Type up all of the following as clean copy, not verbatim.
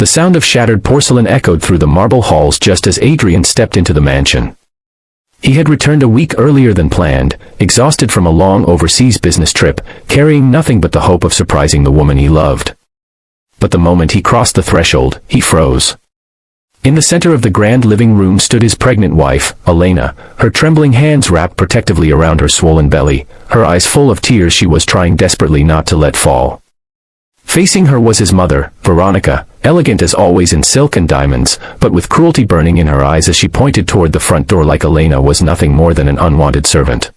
The sound of shattered porcelain echoed through the marble halls just as Adrian stepped into the mansion. He had returned a week earlier than planned, exhausted from a long overseas business trip, carrying nothing but the hope of surprising the woman he loved. But the moment he crossed the threshold, he froze. In the center of the grand living room stood his pregnant wife, Elena, her trembling hands wrapped protectively around her swollen belly, her eyes full of tears she was trying desperately not to let fall. Facing her was his mother, Veronica, elegant as always in silk and diamonds, but with cruelty burning in her eyes as she pointed toward the front door like Elena was nothing more than an unwanted servant.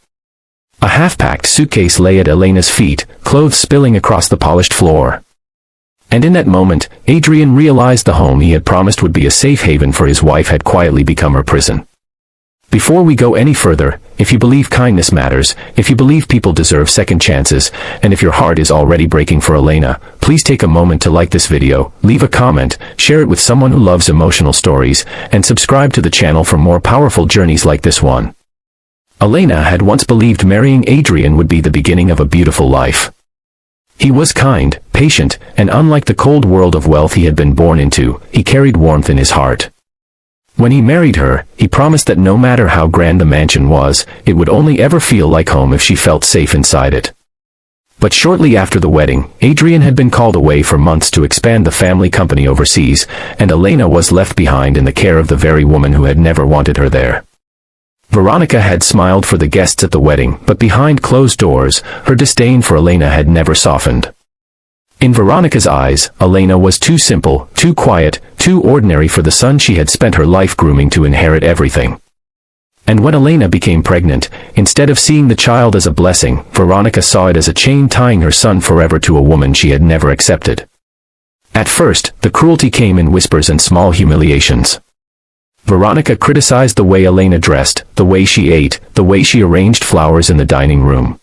A half-packed suitcase lay at Elena's feet, clothes spilling across the polished floor. And in that moment, Adrian realized the home he had promised would be a safe haven for his wife had quietly become her prison. Before we go any further, if you believe kindness matters, if you believe people deserve second chances, and if your heart is already breaking for Elena, please take a moment to like this video, leave a comment, share it with someone who loves emotional stories, and subscribe to the channel for more powerful journeys like this one. Elena had once believed marrying Adrian would be the beginning of a beautiful life. He was kind, patient, and unlike the cold world of wealth he had been born into, he carried warmth in his heart. When he married her, he promised that no matter how grand the mansion was, it would only ever feel like home if she felt safe inside it. But shortly after the wedding, Adrian had been called away for months to expand the family company overseas, and Elena was left behind in the care of the very woman who had never wanted her there. Veronica had smiled for the guests at the wedding, but behind closed doors, her disdain for Elena had never softened. In Veronica's eyes, Elena was too simple, too quiet, too ordinary for the son she had spent her life grooming to inherit everything. And when Elena became pregnant, instead of seeing the child as a blessing, Veronica saw it as a chain tying her son forever to a woman she had never accepted. At first, the cruelty came in whispers and small humiliations. Veronica criticized the way Elena dressed, the way she ate, the way she arranged flowers in the dining room.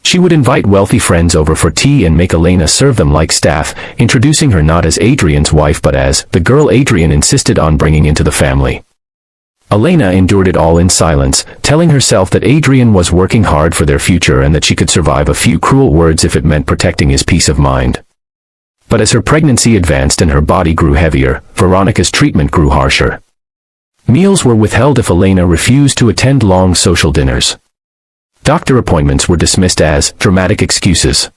She would invite wealthy friends over for tea and make Elena serve them like staff, introducing her not as Adrian's wife but as the girl Adrian insisted on bringing into the family. Elena endured it all in silence, telling herself that Adrian was working hard for their future and that she could survive a few cruel words if it meant protecting his peace of mind. But as her pregnancy advanced and her body grew heavier, Veronica's treatment grew harsher. Meals were withheld if Elena refused to attend long social dinners. Doctor appointments were dismissed as dramatic excuses.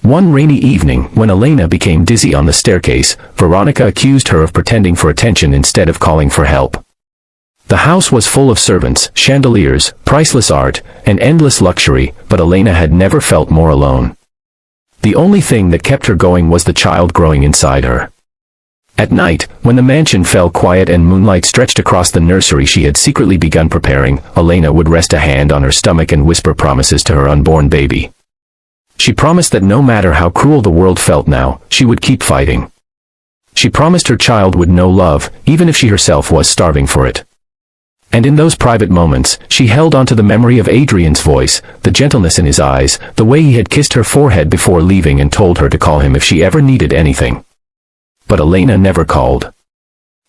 One rainy evening, when Elena became dizzy on the staircase, Veronica accused her of pretending for attention instead of calling for help. The house was full of servants, chandeliers, priceless art, and endless luxury, but Elena had never felt more alone. The only thing that kept her going was the child growing inside her. At night, when the mansion fell quiet and moonlight stretched across the nursery she had secretly begun preparing, Elena would rest a hand on her stomach and whisper promises to her unborn baby. She promised that no matter how cruel the world felt now, she would keep fighting. She promised her child would know love, even if she herself was starving for it. And in those private moments, she held onto the memory of Adrian's voice, the gentleness in his eyes, the way he had kissed her forehead before leaving and told her to call him if she ever needed anything. But Elena never called.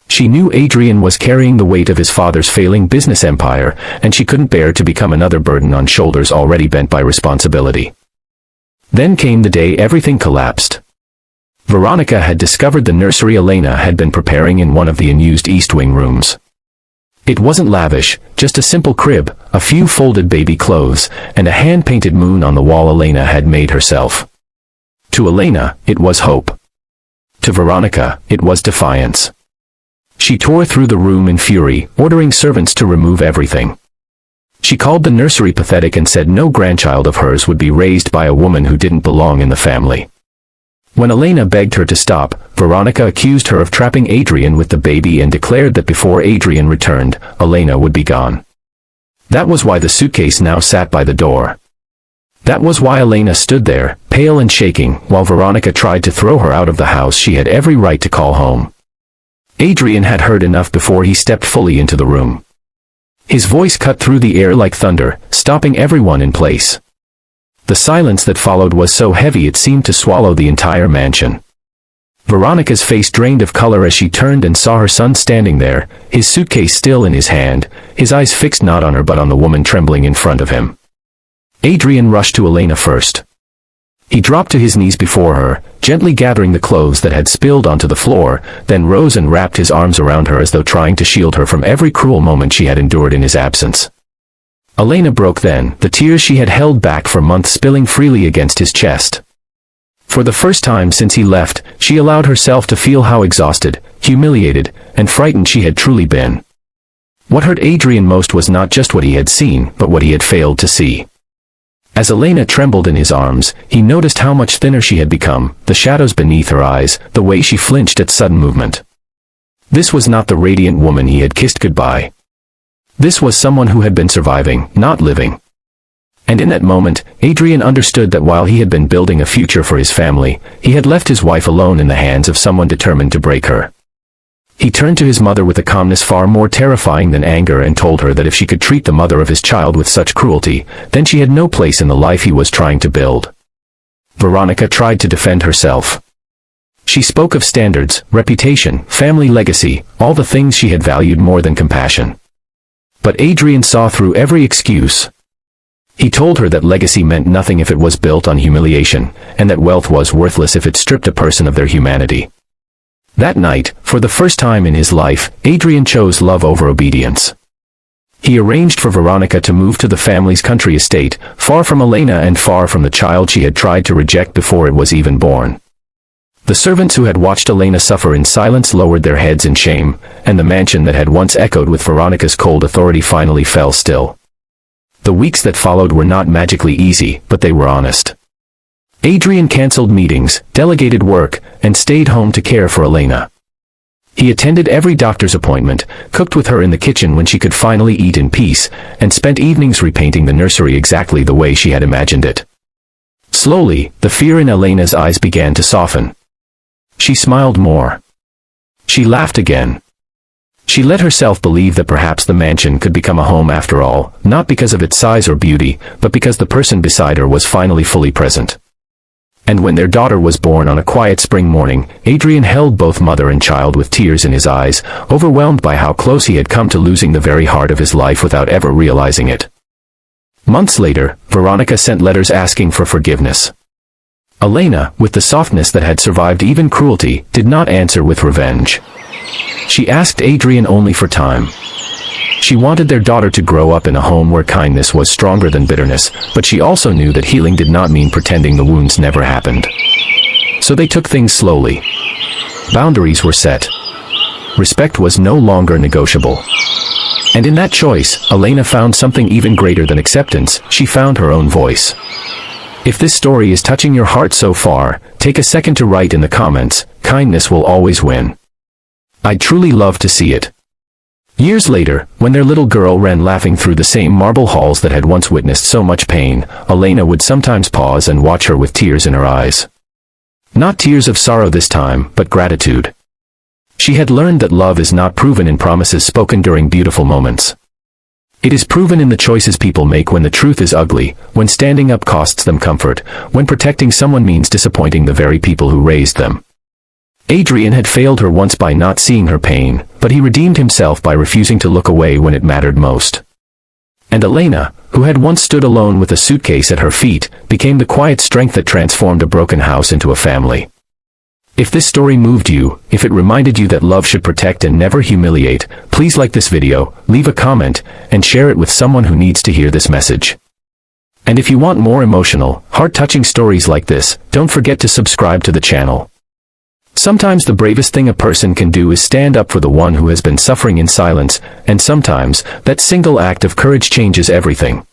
She knew Adrian was carrying the weight of his father's failing business empire, and she couldn't bear to become another burden on shoulders already bent by responsibility. Then came the day everything collapsed. Veronica had discovered the nursery Elena had been preparing in one of the unused East Wing rooms. It wasn't lavish, just a simple crib, a few folded baby clothes, and a hand-painted moon on the wall Elena had made herself. To Elena, it was hope. To Veronica, it was defiance. She tore through the room in fury, ordering servants to remove everything. She called the nursery pathetic and said no grandchild of hers would be raised by a woman who didn't belong in the family. When Elena begged her to stop, Veronica accused her of trapping Adrian with the baby and declared that before Adrian returned, Elena would be gone. That was why the suitcase now sat by the door. That was why Elena stood there, pale and shaking, while Veronica tried to throw her out of the house she had every right to call home. Adrian had heard enough before he stepped fully into the room. His voice cut through the air like thunder, stopping everyone in place. The silence that followed was so heavy it seemed to swallow the entire mansion. Veronica's face drained of color as she turned and saw her son standing there, his suitcase still in his hand, his eyes fixed not on her but on the woman trembling in front of him. Adrian rushed to Elena first. He dropped to his knees before her, gently gathering the clothes that had spilled onto the floor, then rose and wrapped his arms around her as though trying to shield her from every cruel moment she had endured in his absence. Elena broke then, the tears she had held back for months spilling freely against his chest. For the first time since he left, she allowed herself to feel how exhausted, humiliated, and frightened she had truly been. What hurt Adrian most was not just what he had seen, but what he had failed to see. As Elena trembled in his arms, he noticed how much thinner she had become, the shadows beneath her eyes, the way she flinched at sudden movement. This was not the radiant woman he had kissed goodbye. This was someone who had been surviving, not living. And in that moment, Adrian understood that while he had been building a future for his family, he had left his wife alone in the hands of someone determined to break her. He turned to his mother with a calmness far more terrifying than anger and told her that if she could treat the mother of his child with such cruelty, then she had no place in the life he was trying to build. Veronica tried to defend herself. She spoke of standards, reputation, family legacy, all the things she had valued more than compassion. But Adrian saw through every excuse. He told her that legacy meant nothing if it was built on humiliation, and that wealth was worthless if it stripped a person of their humanity. That night, for the first time in his life, Adrian chose love over obedience. He arranged for Veronica to move to the family's country estate, far from Elena and far from the child she had tried to reject before it was even born. The servants who had watched Elena suffer in silence lowered their heads in shame, and the mansion that had once echoed with Veronica's cold authority finally fell still. The weeks that followed were not magically easy, but they were honest. Adrian cancelled meetings, delegated work, and stayed home to care for Elena. He attended every doctor's appointment, cooked with her in the kitchen when she could finally eat in peace, and spent evenings repainting the nursery exactly the way she had imagined it. Slowly, the fear in Elena's eyes began to soften. She smiled more. She laughed again. She let herself believe that perhaps the mansion could become a home after all, not because of its size or beauty, but because the person beside her was finally fully present. And when their daughter was born on a quiet spring morning, Adrian held both mother and child with tears in his eyes, overwhelmed by how close he had come to losing the very heart of his life without ever realizing it. Months later, Veronica sent letters asking for forgiveness. Elena, with the softness that had survived even cruelty, did not answer with revenge. She asked Adrian only for time. She wanted their daughter to grow up in a home where kindness was stronger than bitterness, but she also knew that healing did not mean pretending the wounds never happened. So they took things slowly. Boundaries were set. Respect was no longer negotiable. And in that choice, Elena found something even greater than acceptance. She found her own voice. If this story is touching your heart so far, take a second to write in the comments, "Kindness will always win." I'd truly love to see it. Years later, when their little girl ran laughing through the same marble halls that had once witnessed so much pain, Elena would sometimes pause and watch her with tears in her eyes. Not tears of sorrow this time, but gratitude. She had learned that love is not proven in promises spoken during beautiful moments. It is proven in the choices people make when the truth is ugly, when standing up costs them comfort, when protecting someone means disappointing the very people who raised them. Adrian had failed her once by not seeing her pain, but he redeemed himself by refusing to look away when it mattered most. And Elena, who had once stood alone with a suitcase at her feet, became the quiet strength that transformed a broken house into a family. If this story moved you, if it reminded you that love should protect and never humiliate, please like this video, leave a comment, and share it with someone who needs to hear this message. And if you want more emotional, heart-touching stories like this, don't forget to subscribe to the channel. Sometimes the bravest thing a person can do is stand up for the one who has been suffering in silence, and sometimes, that single act of courage changes everything.